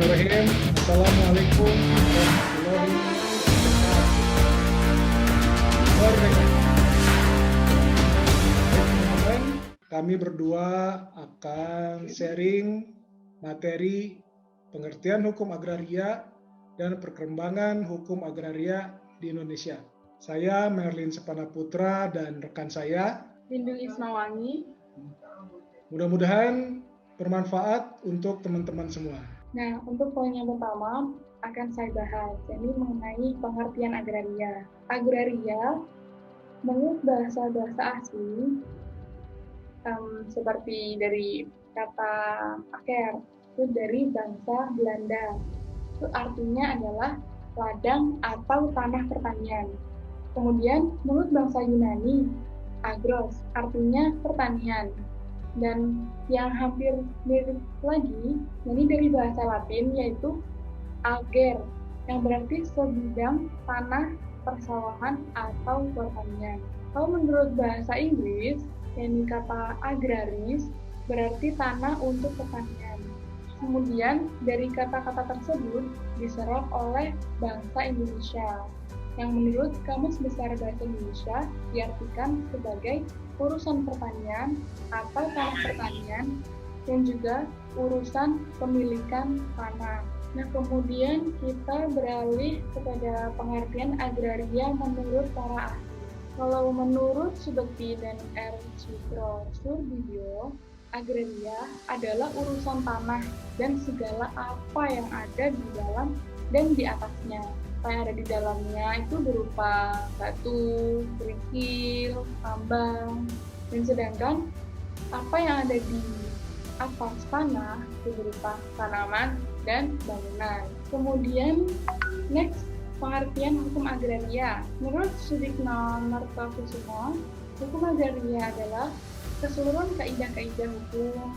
Bismillahirrahmanirrahim. Assalamualaikum warahmatullahi wabarakatuh. Teman-teman, kami berdua akan sharing materi pengertian hukum agraria dan perkembangan hukum agraria di Indonesia. Saya Merlin Sepanaputra dan rekan saya Lindung Ismawangi. Mudah-mudahan bermanfaat untuk teman-teman semua. Nah, untuk poin yang pertama akan saya bahas, yakni mengenai pengertian agraria. Agraria, menurut bahasa-bahasa asing, seperti dari kata aker, itu dari bangsa Belanda. Itu artinya adalah ladang atau tanah pertanian. Kemudian, menurut bangsa Yunani, agros, artinya pertanian. Dan yang hampir mirip lagi, ini dari bahasa Latin, yaitu ager, yang berarti sebidang tanah persawahan atau pertanian. Kalau menurut bahasa Inggris, yang kata agraris, berarti tanah untuk pertanian. Kemudian, dari kata-kata tersebut diserap oleh bangsa Indonesia, yang menurut Kamus Besar Bahasa Indonesia diartikan sebagai urusan pertanian atau tanah pertanian dan juga urusan pemilikan tanah. Nah, kemudian kita beralih kepada pengertian agraria menurut para ahli. Kalau menurut Subekti dan R. Citro Surbidyo, agraria adalah urusan tanah dan segala apa yang ada di dalam dan di atasnya. Apa yang ada di dalamnya itu berupa batu, kerikil, tambang, dan sedangkan apa yang ada di atas tanah itu berupa tanaman dan bangunan. Kemudian next, pengertian hukum agraria. Menurut Sudikno Mertokusumo, hukum agraria adalah keseluruhan kaidah-kaidah hukum,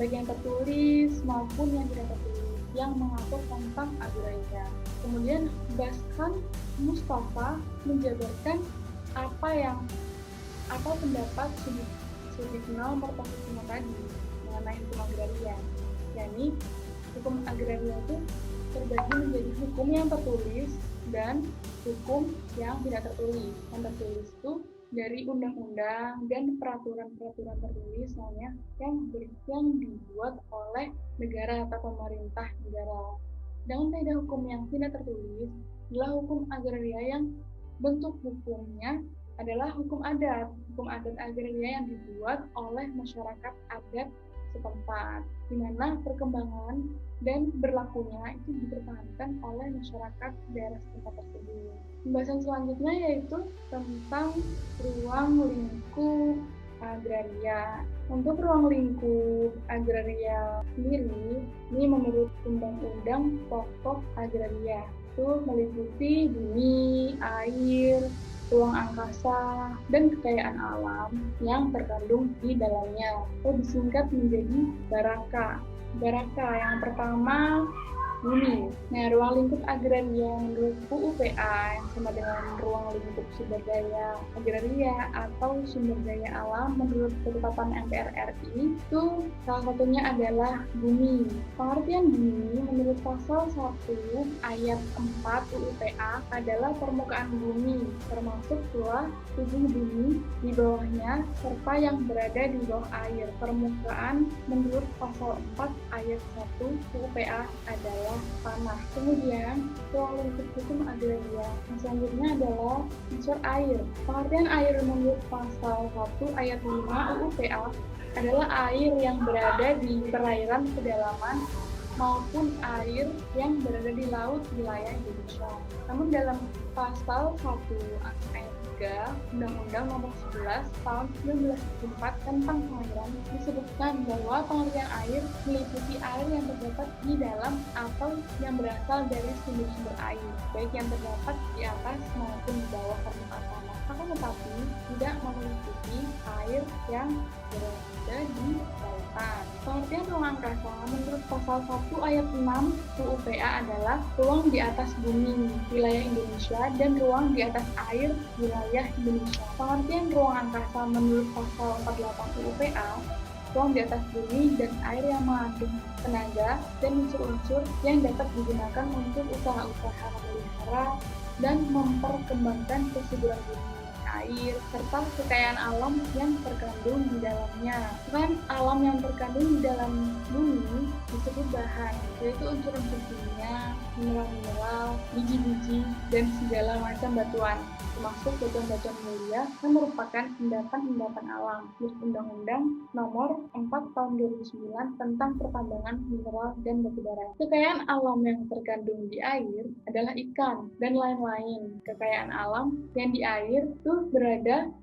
baik yang tertulis maupun yang tidak tertulis, yang mengatur tentang agraria. Kemudian Baskan Mustafa menjabarkan apa pendapat Sudikno Mertokusumo tadi mengenai hukum agraria. yakni hukum agraria itu terbagi menjadi hukum yang tertulis dan hukum yang tidak tertulis. Yang tertulis itu dari undang-undang dan peraturan-peraturan tertulis namanya yang dibuat oleh negara atau pemerintah negara. Dengan kaidah hukum yang tidak tertulis adalah hukum agraria yang bentuk hukumnya adalah hukum adat agraria yang dibuat oleh masyarakat adat setempat, di mana perkembangan dan berlakunya itu dipertahankan oleh masyarakat daerah setempat tersebut. Pembahasan selanjutnya yaitu tentang ruang lingkup agraria. Untuk ruang lingkup agraria sendiri, ini menurut Undang-Undang Pokok Agraria, itu meliputi bumi, air, ruang angkasa, dan kekayaan alam yang terkandung di dalamnya, atau disingkat menjadi baraka. Baraka yang pertama, bumi. Nah, ruang lingkup agraria menurut UUPA yang sama dengan ruang lingkup sumber daya agraria atau sumber daya alam menurut ketetapan MPR RI itu salah satunya adalah bumi. Pengertian bumi menurut pasal 1 ayat 4 UUPA adalah permukaan bumi, termasuk pula tubuh bumi di bawahnya serta yang berada di bawah air. Permukaan menurut pasal 4 ayat 1 UUPA adalah tanah. Kemudian, ruang lingkup hukum agraria. Yang selanjutnya adalah unsur air. Pengertian air menurut pasal 1 ayat 5 UUPA adalah air yang berada di perairan pedalaman maupun air yang berada di laut wilayah Indonesia. Namun dalam pasal 1 ayat 3 Undang-Undang Nomor 11 Tahun 1974 tentang pengairan disebutkan bahwa pengertian air meliputi air yang terdapat di dalam atau yang berasal dari sumber-sumber air, baik yang terdapat di atas maupun di bawah permukaan tanah. Akan tetapi tidak meliputi air yang berada di lautan. Pengertian ruang angkasa menurut pasal 1 ayat 6 UUPA adalah ruang di atas bumi wilayah Indonesia dan ruang di atas air wilayah Indonesia. Pengertian ruang angkasa menurut pasal 48 UUPA ruang di atas bumi dan air yang mengandung tenaga dan unsur-unsur yang dapat digunakan untuk usaha-usaha memelihara dan memperkembangkan kesuburan bumi, air, serta kekayaan alam yang terkandung di dalamnya. Kekayaan alam yang terkandung di dalam bumi disebut bahan, yaitu unsur-unsur kimia, mineral-mineral, biji-biji, dan segala macam batuan, termasuk batuan-batuan mulia yang merupakan endapan-endapan alam. Undang-Undang Nomor 4 Tahun 2009 tentang Pertambangan Mineral dan Batubara. Kekayaan alam yang terkandung di air adalah ikan dan lain-lain. Kekayaan alam yang di air itu berada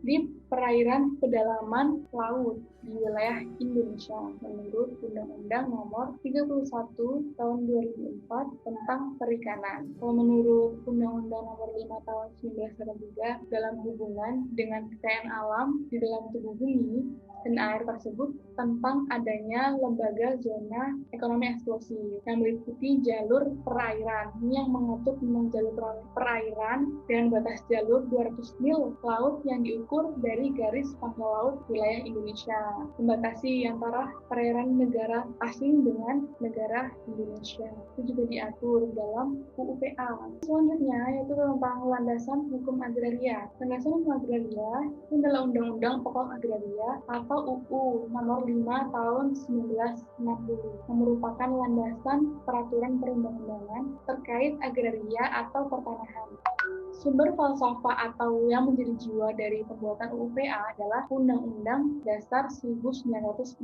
di perairan pedalaman laut di wilayah Indonesia menurut Undang-Undang Nomor 31 Tahun 2004 tentang Perikanan. Kalau menurut Undang-Undang Nomor 5 Tahun 1993 dalam hubungan dengan kekayaan alam di dalam tubuh bumi dan air tersebut tentang adanya lembaga zona ekonomi eksklusif yang meliputi jalur perairan. Ini yang mengatur tentang jalur perairan dengan batas jalur 200 mil laut yang diukur dari garis pangkal laut wilayah Indonesia, membatasi antara perairan negara asing dengan negara Indonesia. Itu juga diatur dalam UUPA. Selanjutnya yaitu tentang landasan hukum agraria. Landasan hukum agraria itu adalah Undang-Undang Pokok Agraria atau UU Nomor 5 Tahun 1960 yang merupakan landasan peraturan perundang-undangan terkait agraria atau pertanahan. Sumber falsafah atau yang menjadi jiwa dari pembuatan UUPA adalah Undang-Undang Dasar 1945,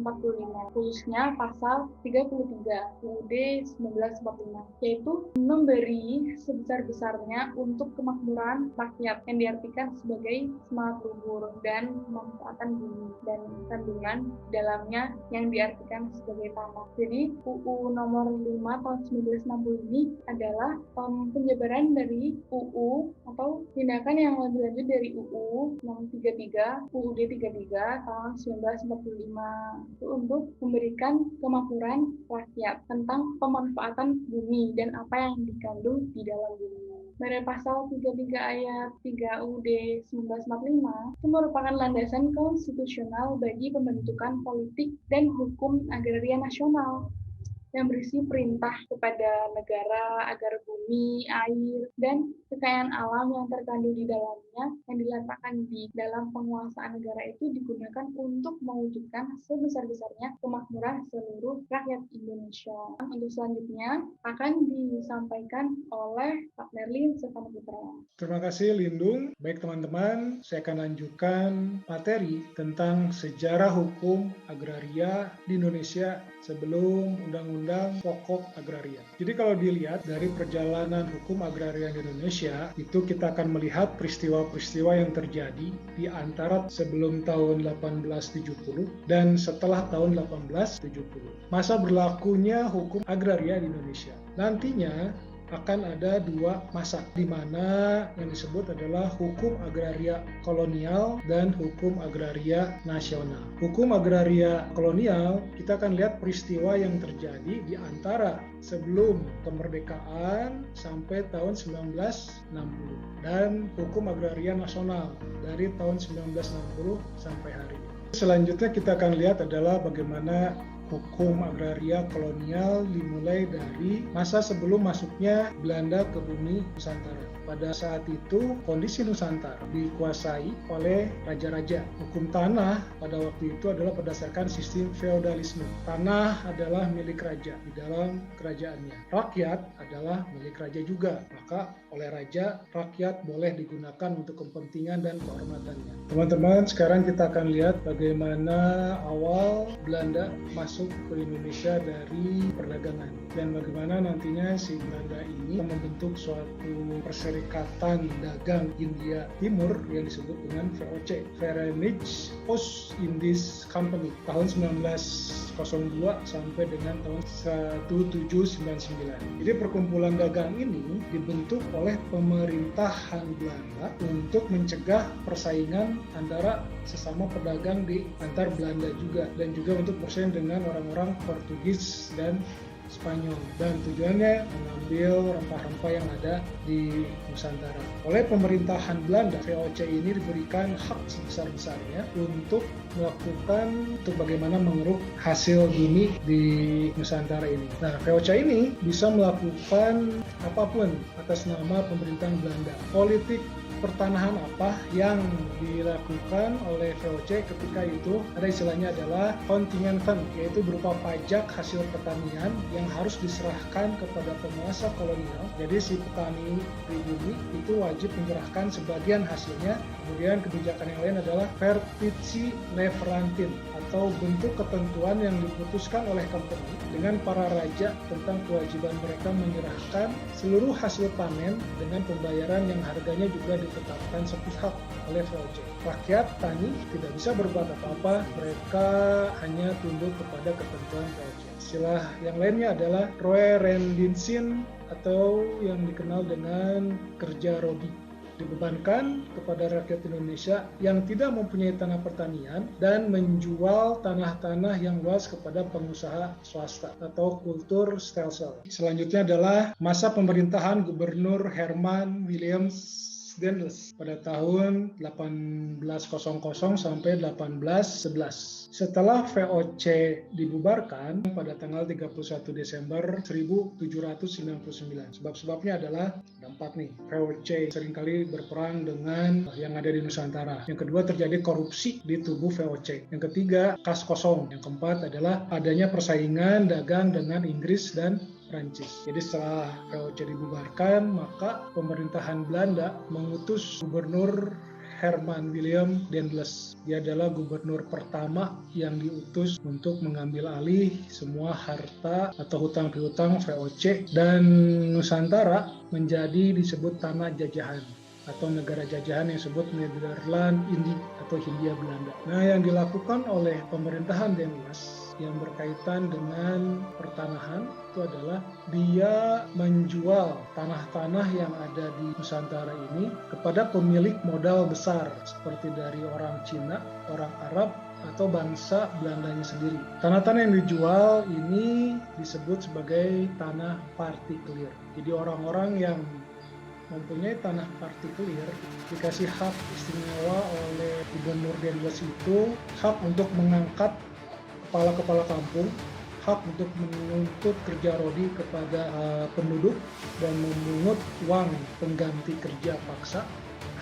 khususnya pasal 33 UUD 1945, yaitu memberi sebesar-besarnya untuk kemakmuran rakyat yang diartikan sebagai semangat luhur dan pemanfaatan bumi dan kandungan dalamnya yang diartikan sebagai tanah. Jadi UU nomor 5 tahun 1960 ini adalah penjabaran dari UU atau tindakan yang lebih lanjut dari UU nomor 33 UUD 33 tahun 1945 itu untuk memberikan kemakmuran rakyat tentang pemanfaatan bumi dan apa yang dikandung di dalam bumi. Dari pasal 33 ayat 3 UUD 1945 itu merupakan landasan konstitusional bagi pembentukan politik dan hukum agraria nasional yang berisi perintah kepada negara agar bumi, air, dan kekayaan alam yang terkandung di dalamnya yang diletakkan di dalam penguasaan negara itu digunakan untuk mewujudkan sebesar-besarnya kemakmuran seluruh rakyat Indonesia. Untuk selanjutnya akan disampaikan oleh Pak Merlin Stefano Putra. Terima kasih Lindung. Baik teman-teman, saya akan lanjutkan materi tentang sejarah hukum agraria di Indonesia sebelum Undang-Undang Pokok Agraria. Jadi kalau dilihat dari perjalanan hukum agraria di Indonesia, itu kita akan melihat peristiwa-peristiwa yang terjadi di antara sebelum tahun 1870 dan setelah tahun 1870. Masa berlakunya hukum agraria di Indonesia. Nantinya akan ada dua masa di mana yang disebut adalah hukum agraria kolonial dan hukum agraria nasional. Hukum agraria kolonial kita akan lihat peristiwa yang terjadi di antara sebelum kemerdekaan sampai tahun 1960 dan hukum agraria nasional dari tahun 1960 sampai hari ini. Selanjutnya kita akan lihat adalah bagaimana hukum agraria kolonial dimulai dari masa sebelum masuknya Belanda ke bumi Nusantara. Pada saat itu kondisi Nusantara dikuasai oleh raja-raja. Hukum tanah pada waktu itu adalah berdasarkan sistem feodalisme. Tanah adalah milik raja di dalam kerajaannya. Rakyat adalah milik raja juga. Maka oleh raja, rakyat boleh digunakan untuk kepentingan dan kehormatannya. Teman-teman, sekarang kita akan lihat bagaimana awal Belanda masuk ke Indonesia dari perdagangan dan bagaimana nantinya si Belanda ini membentuk suatu perserikatan dagang India Timur yang disebut dengan VOC, Verenigd Oost-Indisch Company, tahun 1902 sampai dengan tahun 1799. Jadi perkumpulan dagang ini dibentuk oleh pemerintahan Belanda untuk mencegah persaingan antara sesama pedagang di antar Belanda juga dan juga untuk bersaing dengan orang-orang Portugis dan Spanyol, dan tujuannya mengambil rempah-rempah yang ada di Nusantara. Oleh pemerintahan Belanda, VOC ini diberikan hak sebesar-besarnya untuk melakukan untuk bagaimana mengeruk hasil bumi di Nusantara ini. Nah, VOC ini bisa melakukan apapun atas nama pemerintahan Belanda. Politik pertanahan apa yang dilakukan oleh VOC ketika itu, ada istilahnya adalah Contingenten, yaitu berupa pajak hasil pertanian yang harus diserahkan kepada penguasa kolonial. Jadi si petani pribumi itu wajib menyerahkan sebagian hasilnya. Kemudian kebijakan yang lain adalah Vertici Leverantin, atau bentuk ketentuan yang diputuskan oleh company dengan para raja tentang kewajiban mereka menyerahkan seluruh hasil panen dengan pembayaran yang harganya juga ditetapkan sepihak oleh VOC. Rakyat tani tidak bisa berbuat apa-apa, mereka hanya tunduk kepada ketentuan VOC. Istilah yang lainnya adalah Treurendienst atau yang dikenal dengan kerja rodi, dibebankan kepada rakyat Indonesia yang tidak mempunyai tanah pertanian dan menjual tanah-tanah yang luas kepada pengusaha swasta atau kultur stelsel. Selanjutnya adalah masa pemerintahan Gubernur Herman Williams Daendels pada tahun 1800 sampai 1811. Setelah VOC dibubarkan pada tanggal 31 Desember 1799. Sebab-sebabnya adalah ada 4 nih. VOC seringkali berperang dengan yang ada di Nusantara. Yang kedua, terjadi korupsi di tubuh VOC. Yang ketiga, kas kosong. Yang keempat adalah adanya persaingan dagang dengan Inggris dan Prancis. Jadi setelah VOC dibubarkan, maka pemerintahan Belanda mengutus Gubernur Herman William Daendels. Dia adalah gubernur pertama yang diutus untuk mengambil alih semua harta atau hutang piutang VOC, dan Nusantara menjadi disebut tanah jajahan atau negara jajahan yang disebut Nederland Indi atau Hindia Belanda. Nah, yang dilakukan oleh pemerintahan Daendels yang berkaitan dengan pertanahan itu adalah dia menjual tanah-tanah yang ada di Nusantara ini kepada pemilik modal besar seperti dari orang Cina, orang Arab, atau bangsa Belandanya sendiri. Tanah-tanah yang dijual ini disebut sebagai tanah partikulir. Jadi orang-orang yang mempunyai tanah partikulir dikasih hak istimewa oleh Gubernur Daendels itu hak untuk mengangkat kepala-kepala kampung, hak untuk menuntut kerja rodi kepada penduduk dan memungut uang pengganti kerja paksa,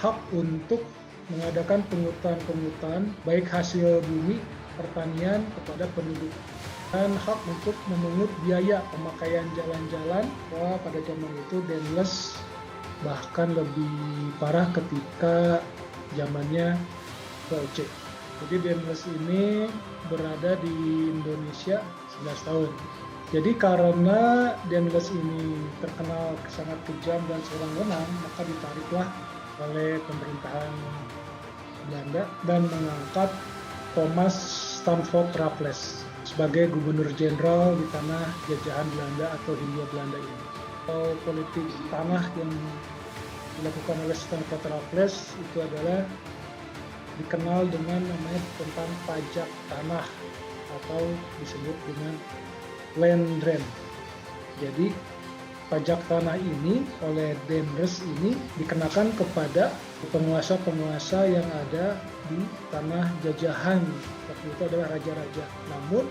hak untuk mengadakan pungutan-pungutan baik hasil bumi pertanian kepada penduduk, dan hak untuk memungut biaya pemakaian jalan-jalan. Wah, pada zaman itu Daendels bahkan lebih parah ketika zamannya VOC. Jadi Daendels ini berada di Indonesia 11 tahun. Jadi karena Daendels ini terkenal sangat kejam dan sewenang-wenang, maka ditariklah oleh pemerintahan Belanda dan mengangkat Thomas Stamford Raffles sebagai gubernur jenderal di tanah jajahan Belanda atau Hindia Belanda ini. Politik tanah yang dilakukan oleh Stamford Raffles itu adalah dikenal dengan namanya tentang pajak tanah atau disebut dengan land rent. Jadi pajak tanah ini oleh Daendels ini dikenakan kepada penguasa-penguasa yang ada di tanah jajahan. Waktu itu adalah raja-raja. Namun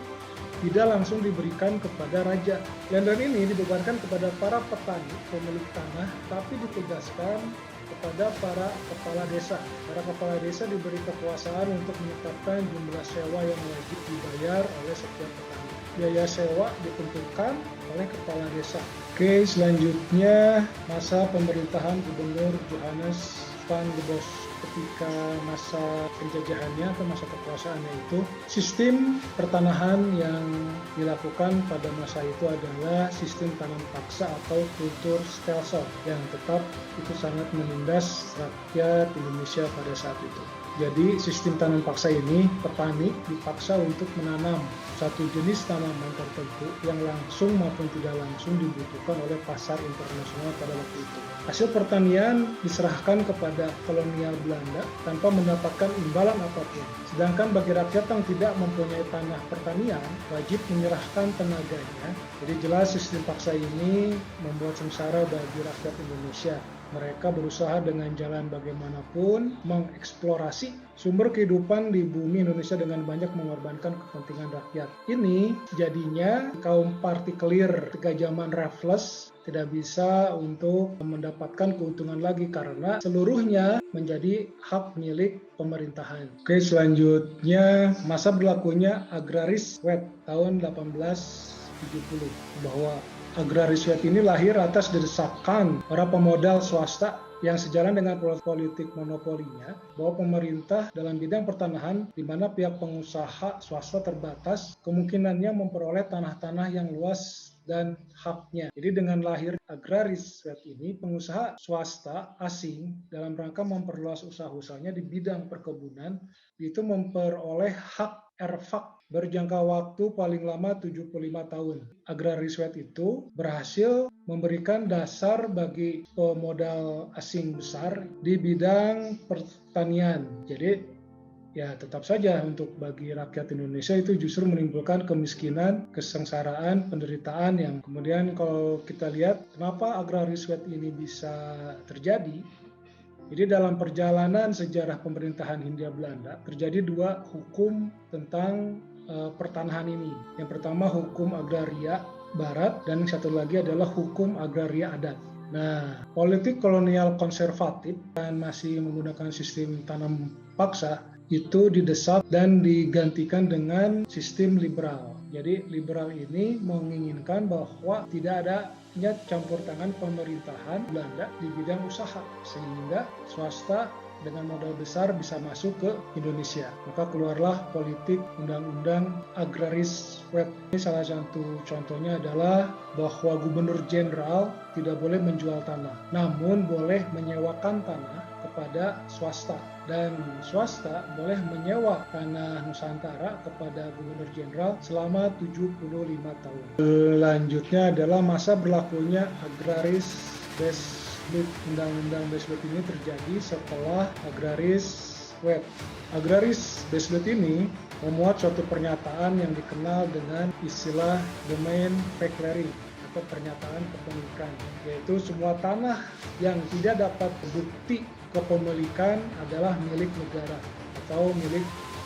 tidak langsung diberikan kepada raja. Land rent ini dibebankan kepada para petani pemilik tanah, tapi ditugaskan kepada para kepala desa. Para kepala desa diberi kekuasaan untuk menetapkan jumlah sewa yang wajib dibayar oleh setiap petani. Biaya sewa ditentukan oleh kepala desa. Oke, selanjutnya masa pemerintahan Gubernur Johannes van der Bos. Ketika masa penjajahannya atau masa kekuasaannya itu, sistem pertanahan yang dilakukan pada masa itu adalah sistem tanam paksa atau kultur stelsel yang tetap itu sangat menindas rakyat Indonesia pada saat itu. Jadi sistem tanam paksa ini, petani dipaksa untuk menanam satu jenis tanaman tertentu yang langsung maupun tidak langsung dibutuhkan oleh pasar internasional pada waktu itu. Hasil pertanian diserahkan kepada kolonial Belanda tanpa mendapatkan imbalan apapun. Sedangkan bagi rakyat yang tidak mempunyai tanah pertanian, wajib menyerahkan tenaganya. Jadi jelas sistem paksa ini membuat sengsara bagi rakyat Indonesia. Mereka berusaha dengan jalan bagaimanapun mengeksplorasi sumber kehidupan di bumi Indonesia dengan banyak mengorbankan kepentingan rakyat. Ini jadinya kaum partikelir ketika zaman Raffles tidak bisa untuk mendapatkan keuntungan lagi karena seluruhnya menjadi hak milik pemerintahan. Oke, selanjutnya masa berlakunya Agraris Wet tahun 1870 bahwa Agraris Wet ini lahir atas desakan para pemodal swasta yang sejalan dengan politik monopolinya bahwa pemerintah dalam bidang pertanahan di mana pihak pengusaha swasta terbatas kemungkinannya memperoleh tanah-tanah yang luas dan haknya. Jadi dengan lahir Agraris Wet ini, pengusaha swasta asing dalam rangka memperluas usaha-usahanya di bidang perkebunan itu memperoleh hak erfak berjangka waktu paling lama 75 tahun. Agraris Wet itu berhasil memberikan dasar bagi pemodal asing besar di bidang pertanian. Jadi ya tetap saja untuk bagi rakyat Indonesia itu justru menimbulkan kemiskinan, kesengsaraan, penderitaan yang kemudian kalau kita lihat kenapa Agraris Wet ini bisa terjadi. Jadi dalam perjalanan sejarah pemerintahan Hindia Belanda terjadi dua hukum tentang pertanahan ini. Yang pertama hukum agraria barat dan yang satu lagi adalah hukum agraria adat. Nah, politik kolonial konservatif dan masih menggunakan sistem tanam paksa itu didesak dan digantikan dengan sistem liberal. Jadi liberal ini menginginkan bahwa tidak adanya campur tangan pemerintahan Belanda di bidang usaha sehingga swasta dengan modal besar bisa masuk ke Indonesia. Maka keluarlah politik Undang-Undang Agraris Wet. Ini salah satu contohnya adalah bahwa Gubernur Jenderal tidak boleh menjual tanah, namun boleh menyewakan tanah kepada swasta. Dan swasta boleh menyewa tanah Nusantara kepada Gubernur Jenderal selama 75 tahun. Selanjutnya adalah masa berlakunya Agraris Best Undang-Undang Best Wet ini terjadi setelah Agraris Wet. Agraris Best Wet ini memuat suatu pernyataan yang dikenal dengan istilah domain declaring atau pernyataan kepemilikan, yaitu semua tanah yang tidak dapat bukti kepemilikan adalah milik negara atau milik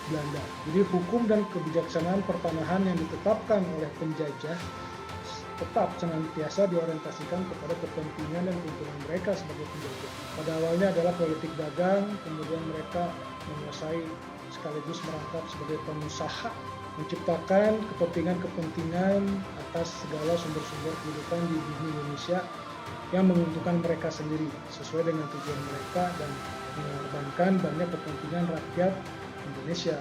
Belanda. Jadi hukum dan kebijaksanaan pertanahan yang ditetapkan oleh penjajah tetap senantiasa diorientasikan kepada kepentingan dan keuntungan mereka sebagai penjajah. Pada awalnya adalah politik dagang, kemudian mereka menguasai sekaligus merangkap sebagai pengusaha, menciptakan kepentingan-kepentingan atas segala sumber-sumber kehidupan di bumi Indonesia yang menguntungkan mereka sendiri sesuai dengan tujuan mereka dan mengorbankan banyak kepentingan rakyat Indonesia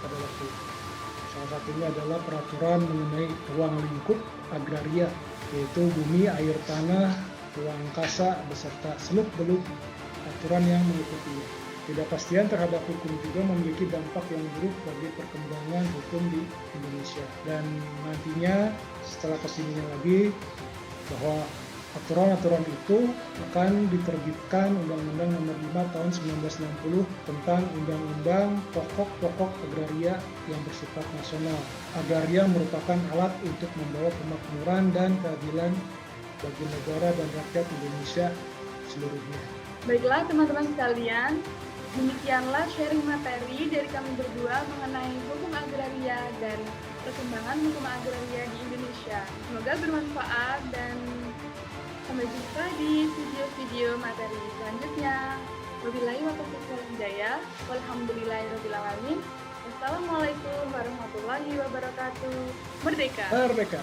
pada waktu itu. Salah satunya adalah peraturan mengenai ruang lingkup agraria, yaitu bumi, air tanah, ruang angkasa, beserta seluk-beluk aturan yang mengikutinya. Ketidakpastian terhadap hukum juga memiliki dampak yang buruk bagi perkembangan hukum di Indonesia. Dan nantinya setelah kesininya lagi bahwa aturan-aturan itu akan diterbitkan Undang-Undang Nomor 5 Tahun 1960 tentang Undang-Undang Pokok-Pokok Agraria yang bersifat nasional. Agraria merupakan alat untuk membawa kemakmuran dan keadilan bagi negara dan rakyat Indonesia seluruhnya. Baiklah teman-teman sekalian, demikianlah sharing materi dari kami berdua mengenai hukum agraria dan perkembangan hukum agraria di Indonesia. Semoga bermanfaat dan sampai jumpa di video-video materi selanjutnya. Wabillahi taufiq wal hidayah. Walhamdulillahirabbil alamin. Wassalamualaikum warahmatullahi wabarakatuh. Merdeka. Merdeka.